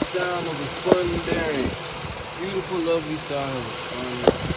sound of a spun bearing. Beautiful, lovely sound of a spun.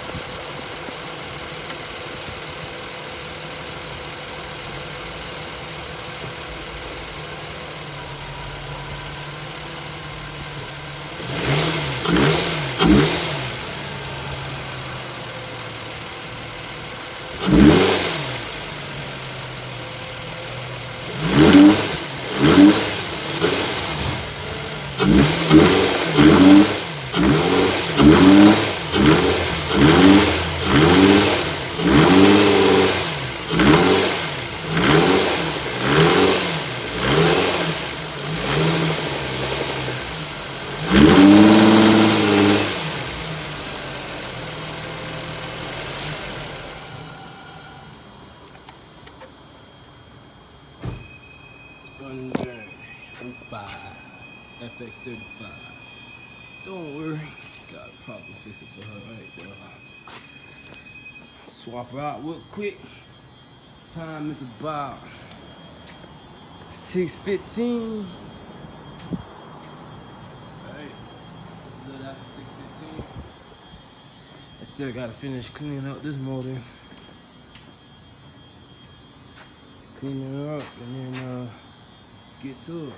Spun bearing 05 fx35. Don't worry, got a proper fix it for her right there. Swap her out real quick. Time is about 6:15. Alright, just a little after 6:15. I still gotta finish cleaning up this motor. Cleaning it up and then let's get to it.